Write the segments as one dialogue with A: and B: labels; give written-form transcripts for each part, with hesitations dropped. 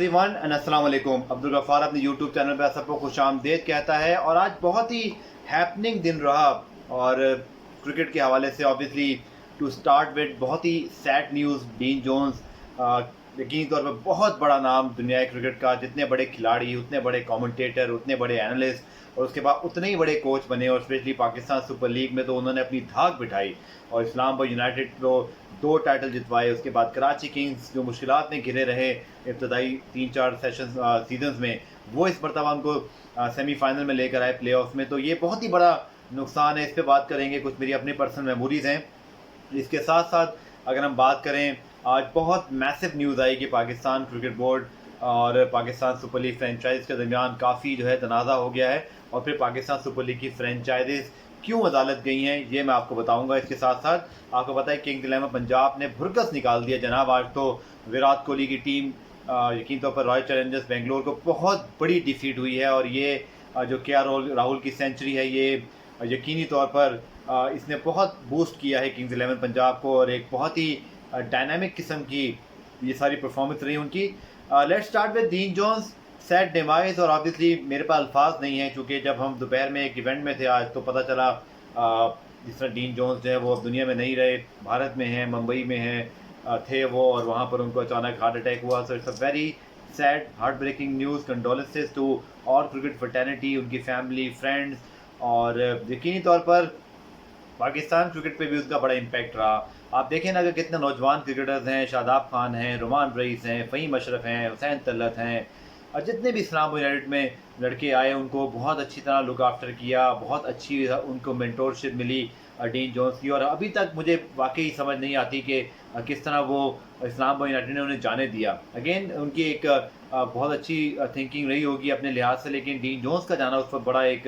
A: Everyone and अस्सलाम वालेकुम। अब्दुल गफ्फार अपने यूट्यूब चैनल पर सबको खुशामदीद कहता है और आज बहुत ही हैपनिंग दिन रहा और क्रिकेट के हवाले से ऑब्वियसली टू स्टार्ट विद बहुत ही सैड न्यूज़। डीन जोन्स यकीनी तौर पर बहुत बड़ा नाम दुनिया क्रिकेट का, जितने बड़े खिलाड़ी उतने बड़े कमेंटेटर उतने बड़े एनालिस्ट और उसके बाद उतने ही बड़े कोच बने और स्पेशली पाकिस्तान सुपर लीग में तो उन्होंने अपनी धाक बिठाई और इस्लामाबाद यूनाइटेड को 2 टाइटल जितवाए। उसके बाद कराची किंग्स जो मुश्किलात में घिरे रहे इब्तदाई 3-4 सीजन्स में, वो इस मरतबा उनको सेमीफाइनल में लेकर आए प्लेऑफ्स में। तो ये बहुत ही बड़ा नुकसान है, इस पर बात करेंगे। कुछ मेरी अपनी पर्सनल मेमोरीज़ हैं। इसके साथ साथ अगर हम बात करें, आज बहुत मैसिव न्यूज़ आई कि पाकिस्तान क्रिकेट बोर्ड और पाकिस्तान सुपर लीग फ्रेंचाइज के दरमियान काफ़ी जो है तनाज़ा हो गया है और फिर पाकिस्तान सुपर लीग की फ्रेंचाइजेस क्यों अदालत गई हैं ये मैं आपको बताऊंगा। इसके साथ साथ आपको पता है किंग्स 11 पंजाब ने भुरकस निकाल दिया जनाब। आज तो विराट कोहली की टीम यकीन तौर पर रॉयल चैलेंजर्स बेंगलोर को बहुत बड़ी डिफीट हुई है और ये जो राहुल की सेंचुरी है ये यकीनी तौर पर इसने बहुत बूस्ट किया है किंग्स 11 पंजाब को और एक बहुत ही डायनामिक किस्म की ये सारी परफॉर्मेंस रही उनकी। Let's start with Dean Jones sad demise. और ऑब्वियसली मेरे पास अल्फाज नहीं है क्योंकि जब हम दोपहर में एक इवेंट में थे आज तो पता चला जिस तरह डीन जोन्स जो है वो अब दुनिया में नहीं रहे, भारत में हैं, मुंबई में हैं थे वो और वहाँ पर उनको अचानक हार्ट अटैक हुआ। So it's a very sad heart breaking news. Condolences to all cricket fraternity, उनकी फैमिली फ्रेंड्स और यकीनी तौर पर पाकिस्तान क्रिकेट पे भी उसका बड़ा इम्पैक्ट रहा। आप देखें ना, अगर कितने नौजवान क्रिकेटर्स हैं, शादाब खान हैं, रुमान रईस हैं, फ़हीम अशरफ हैं, हुसैन तलत हैं और जितने भी इस्लामाबाद यूनाइटेड में लड़के आए उनको बहुत अच्छी तरह लुक आफ्टर किया, बहुत अच्छी उनको मेंटोरशिप मिली डीन जोन्स की। और अभी तक मुझे वाकई समझ नहीं आती कि किस तरह वो इस्लामाबाद यूनाइटेड ने उन्हें जाने दिया। अगेन उनकी एक बहुत अच्छी थिंकिंग रही होगी अपने लिहाज से, लेकिन डीन जोन्स का जाना उस पर बड़ा एक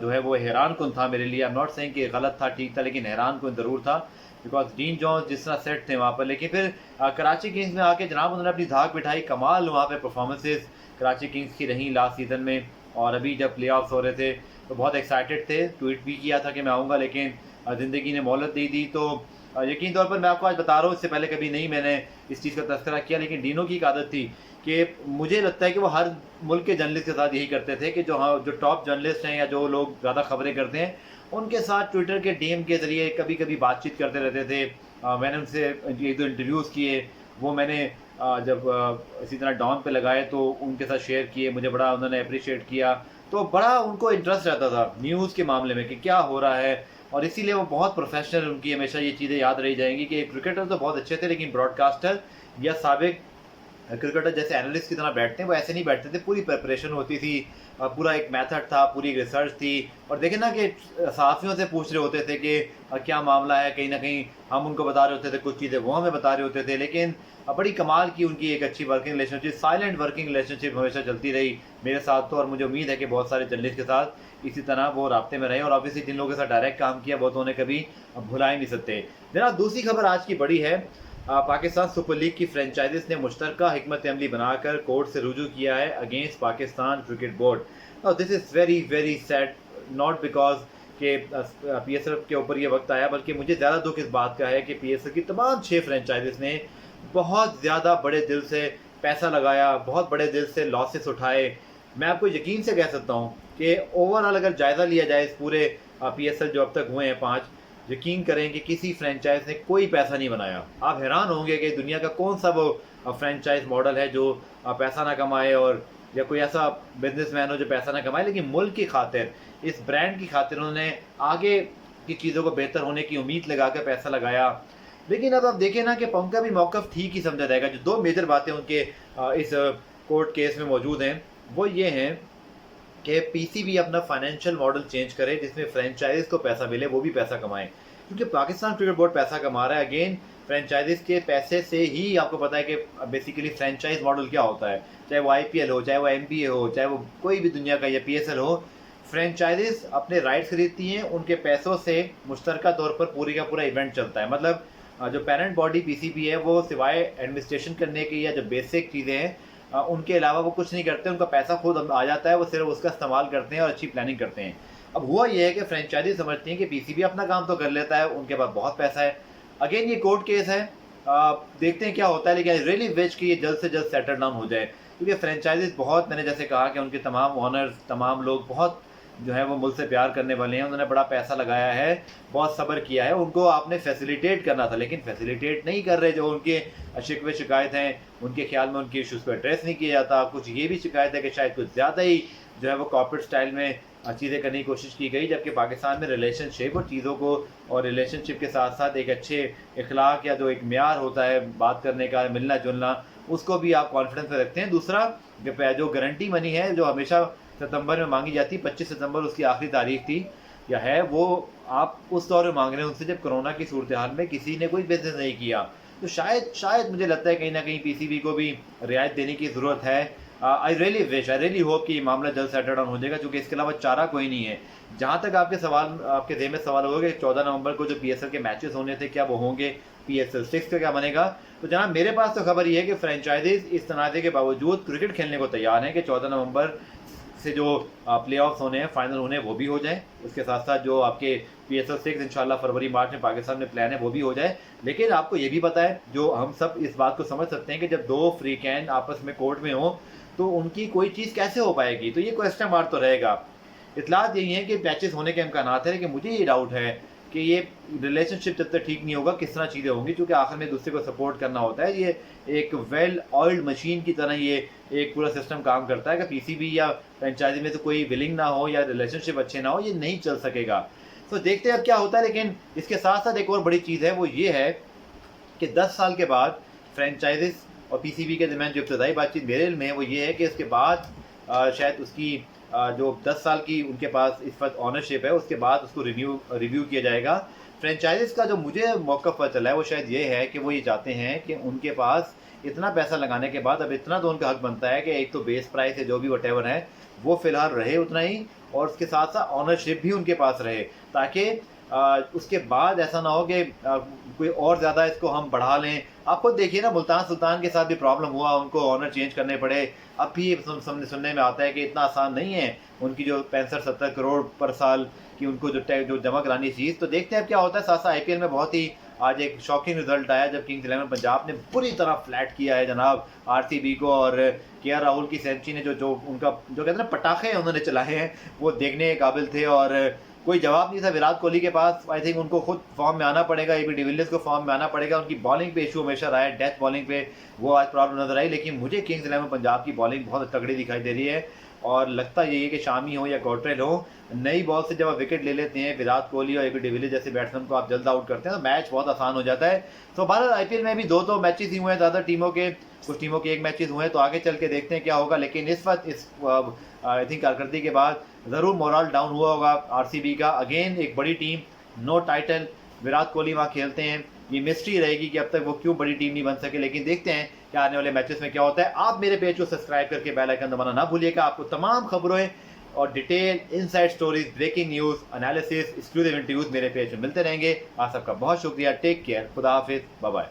A: जो है वो हैरान कुन था मेरे लिए। आई एम नॉट सेइंग कि गलत था, ठीक था, लेकिन हैरान कुन ज़रूर था बिकॉज डीन जोन्स जिस तरह सेट थे वहाँ पर। लेकिन फिर कराची किंग्स में आके जनाब उन्होंने अपनी धाक बिठाई। कमाल वहाँ पे परफॉर्मेंसेस कराची किंग्स की रही लास्ट सीज़न में और अभी जब प्ले ऑफ्स हो रहे थे तो बहुत एक्साइटेड थे। ट्वीट भी किया था कि मैं आऊँगा, लेकिन ज़िंदगी ने मोहलत दे दी। तो यकीन तौर पर मैं आपको आज बता रहा हूँ, इससे पहले कभी नहीं मैंने इस चीज़ का तज़किरा किया, लेकिन डीनो की एक आदत थी कि मुझे लगता है कि वो हर मुल्क के जर्नलिस्ट के साथ यही करते थे कि जो टॉप जर्नलिस्ट हैं या जो लोग ज़्यादा खबरें करते हैं उनके साथ ट्विटर के डीएम के ज़रिए कभी कभी बातचीत करते रहते थे। मैंने उनसे 1-2 इंटरव्यूज़ किए, वो मैंने जब इसी तरह डॉन पे लगाए तो उनके साथ शेयर किए, मुझे बड़ा उन्होंने अप्रिशिएट किया। तो बड़ा उनको इंटरेस्ट रहता था न्यूज़ के मामले में कि क्या हो रहा है और इसीलिए वो बहुत प्रोफेशनल, उनकी हमेशा ये चीज़ें याद रही जाएंगी कि क्रिकेटर तो बहुत अच्छे थे लेकिन ब्रॉडकास्टर या साबिक क्रिकेटर जैसे एनालिस्ट की तरह बैठते हैं वो ऐसे नहीं बैठते थे। पूरी प्रिपरेशन होती थी, पूरा एक मेथड था, पूरी रिसर्च थी। और देखें ना कि सहाफ़ियों से पूछ रहे होते थे कि क्या मामला है, कहीं ना कहीं हम उनको बता रहे होते थे कुछ चीज़ें, वो हमें बता रहे होते थे। लेकिन बड़ी कमाल की उनकी एक अच्छी working relationship, silent working relationship हमेशा चलती रही मेरे साथ तो। और मुझे उम्मीद है कि बहुत सारे जर्नलिस्ट के साथ इसी तरह वो राब्ते में रहे और ऑब्वियसली जिन लोगों के साथ डायरेक्ट काम किया वो तो उन्हें कभी भुला ही नहीं सकते। जनाब दूसरी खबर आज की बड़ी है, पाकिस्तान सुपर लीग की फ्रेंचाइजीज ने मुश्तरका हिकमत अमली बनाकर कोर्ट से रुजू किया है against Pakistan cricket board. Now this is very very sad, not because कि पीएसएल के ऊपर ये वक्त आया, बल्कि मुझे ज़्यादा दुख इस बात का है कि पीएसएल की तमाम 6 फ्रेंचाइजीज ने बहुत ज़्यादा बड़े दिल से पैसा लगाया, बहुत बड़े दिल से लॉसेस उठाए। मैं आपको यकीन से कह सकता हूँ कि ओवरऑल अगर जायज़ा लिया जाए इस पूरे पीएसएल जो अब तक हुए हैं 5, यकीन करें कि किसी फ्रेंचाइज ने कोई पैसा नहीं बनाया। आप हैरान होंगे कि दुनिया का कौन सा वो फ्रेंचाइज मॉडल है जो पैसा ना कमाए और या कोई ऐसा बिजनेसमैन हो जो पैसा ना कमाए, लेकिन मुल्क की खातिर, इस ब्रांड की खातिर उन्होंने आगे की चीज़ों को बेहतर होने की उम्मीद लगा कर पैसा लगाया। लेकिन अब आप देखें ना कि उनका भी मौक़िफ़ ठीक ही समझा जाएगा। जो 2 मेजर बातें उनके इस कोर्ट केस में मौजूद हैं वो ये हैं कि पीसीबी अपना फाइनेंशियल मॉडल चेंज करे जिसमें फ्रेंचाइज को पैसा मिले, वो भी पैसा कमाएं, क्योंकि पाकिस्तान क्रिकेट बोर्ड पैसा कमा रहा है। अगेन फ्रेंचाइजीज के पैसे से ही आपको पता है कि बेसिकली फ्रेंचाइज मॉडल क्या होता है, चाहे वो आईपीएल हो, चाहे वो एनबीए हो, चाहे वो कोई भी दुनिया का या पीएसएल हो, फ्रेंचाइजीज अपने राइट्स खरीदती हैं, उनके पैसों से मुश्तरका तौर पर पूरी का पूरा इवेंट चलता है। मतलब जो पेरेंट बॉडी पीसीबी है वो सिवाय एडमिनिस्ट्रेशन करने की या जो बेसिक चीज़ें हैं उनके अलावा वो कुछ नहीं करते। उनका पैसा खुद आ जाता है, वो सिर्फ उसका इस्तेमाल करते हैं और अच्छी प्लानिंग करते हैं। अब हुआ ये है कि फ्रेंचाइजी समझती हैं कि पीसीबी अपना काम तो कर लेता है, उनके पास बहुत पैसा है। अगेन ये कोर्ट केस है, देखते हैं क्या होता है, लेकिन रियली विश कि ये जल्द से जल्द सेटल डाउन हो जाए क्योंकि फ्रेंचाइजीज बहुत, मैंने जैसे कहा कि उनके तमाम ऑनर्स, तमाम लोग बहुत जो है वो मुल्क से प्यार करने वाले हैं, उन्होंने बड़ा पैसा लगाया है, बहुत सब्र किया है, उनको आपने फैसिलिटेट करना था, लेकिन फैसिलिटेट नहीं कर रहे। जो उनके शिकवे शिकायत हैं, उनके ख्याल में उनके इशूज़ को एड्रेस नहीं किया जाता। कुछ ये भी शिकायत है कि शायद कुछ ज़्यादा ही जो है वो कॉर्पोरेट स्टाइल में चीज़ें करने की कोशिश की गई, जबकि पाकिस्तान में रिलेशनशिप और चीज़ों को, और रिलेशनशिप के साथ साथ एक अच्छे इखलाक या जो एक म्यार होता है बात करने का, मिलना जुलना, उसको भी आप कॉन्फिडेंस में रखते हैं। दूसरा, जो गारंटी मनी है जो हमेशा सितंबर में मांगी जाती, 25 सितंबर उसकी आखिरी तारीख थी या है, वो आप उस दौर में मांग रहे हैं उनसे जब कोरोना की सूरत हाल में किसी ने कोई बिजनेस नहीं किया। तो शायद मुझे लगता है कहीं ना कहीं पीसीबी को भी रियायत देने की ज़रूरत है। आई रियली होप कि ये मामला जल्द सेटल डाउन हो जाएगा, क्योंकि इसके अलावा चारा कोई नहीं है। जहाँ तक आपके ज़हन में सवाल होगा कि 14 नवंबर को जो पीएसएल के मैचेस होने थे क्या वो होंगे, पीएसएल 6 का क्या बनेगा, तो जनाब मेरे पास तो खबर ये है कि फ्रेंचाइजीज इस तनाज़े के बावजूद क्रिकेट खेलने को तैयार हैं कि 14 नवंबर से जो प्ले ऑफ्स होने हैं, फाइनल होने हैं, वो भी हो जाए। उसके साथ साथ जो आपके पीएसएल 6 इंशाल्लाह फरवरी मार्च में पाकिस्तान में प्लान है वो भी हो जाए। लेकिन आपको ये भी पता है, जो हम सब इस बात को समझ सकते हैं कि जब दो फ्री कैन आपस में कोर्ट में हो तो उनकी कोई चीज़ कैसे हो पाएगी, तो ये क्वेश्चन मार्क तो रहेगा। इतलात यही है कि मैचेस होने के इम्कानात है, लेकिन मुझे ये डाउट है कि ये रिलेशनशिप जब तक ठीक नहीं होगा किस तरह चीज़ें होंगी, क्योंकि आखिर में दूसरे को सपोर्ट करना होता है। ये एक वेल ऑयल्ड मशीन की तरह ये एक पूरा सिस्टम काम करता है कि पीसीबी या फ्रेंचाइजी में तो कोई विलिंग ना हो या रिलेशनशिप अच्छे ना हो, ये नहीं चल सकेगा। तो देखते हैं अब क्या होता है। लेकिन इसके साथ साथ एक और बड़ी चीज़ है, वो ये है कि 10 साल के बाद फ्रेंचाइजीज और पीसीबी के दरमियान जो इब्तदाई बातचीत मेरे इल्म में है वो ये है कि इसके बाद शायद उसकी जो 10 साल की उनके पास इस वक्त ऑनरशिप है, उसके बाद उसको रिव्यू किया जाएगा। फ्रेंचाइजीज का जो मुझे मौका पता चला है वो शायद ये है कि वो ये चाहते हैं कि उनके पास इतना पैसा लगाने के बाद अब इतना तो उनका हक बनता है कि एक तो बेस प्राइस है जो भी वटेवर है वो फ़िलहाल रहे उतना ही, और उसके साथ साथ ऑनरशिप भी उनके पास रहे, ताकि उसके बाद ऐसा ना हो कि कोई और ज़्यादा इसको हम बढ़ा लें। आप खुद देखिए ना, मुल्तान सुल्तान के साथ भी प्रॉब्लम हुआ, उनको ऑनर चेंज करने पड़े। अब भी सुनने में आता है कि इतना आसान नहीं है उनकी जो 65-70 करोड़ पर साल की उनको जो जमा करानी चीज़। तो देखते हैं अब क्या होता है। साथ साथ आईपीएल में बहुत ही आज एक शॉकिंग रिजल्ट आया जब किंग्स इलेवन पंजाब ने पूरी तरह फ्लैट किया है जनाब आरसीबी को, और केएल राहुल की सेंचुरी ने जो उनका जो कहते हैं ना पटाखे उन्होंने चलाए हैं वो देखने के काबिल थे, और कोई जवाब नहीं था विराट कोहली के पास। आई थिंक उनको खुद फॉर्म में आना पड़ेगा, एबी डिविलियर्स को फॉर्म में आना पड़ेगा। उनकी बॉलिंग पे इशू हमेशा रहा है, डेथ बॉलिंग पे वो आज प्रॉब्लम नजर आई, लेकिन मुझे किंग्स इलेवन पंजाब की बॉलिंग बहुत तगड़ी दिखाई दे रही है। और लगता यही है कि शामी हो या कॉर्ट्रेल हो, नई बॉल से जब आप विकेट ले लेते हैं विराट कोहली और एबी डिविलियर्स जैसे बैट्समैन को आप जल्द आउट करते हैं तो मैच बहुत आसान हो जाता है। तो भारत आईपीएल में भी दो मैचेस ही हुए हैं ज़्यादा टीमों के, कुछ टीमों के एक मैचेस हुए हैं, तो आगे चल के देखते हैं क्या होगा। लेकिन इस वक्त इस आई थिंक कारकर्दगी के बाद ज़रूर मोरल डाउन हुआ होगा आरसीबी का। अगेन एक बड़ी team, no title, Virat Kohli वहाँ खेलते हैं, ये मिस्ट्री रहेगी कि अब तक वो क्यों बड़ी टीम नहीं बन सके। लेकिन देखते हैं कि आने वाले मैचेस में क्या होता है। आप मेरे पेज को सब्सक्राइब करके बेल आइकन दबाना ना भूलिएगा, आपको तमाम खबरें और detail inside stories, breaking news, analysis, exclusive interviews मेरे पेज में मिलते रहेंगे। आप सबका बहुत शुक्रिया, टेक केयर, खुदा हाफिज़, बाय बाय।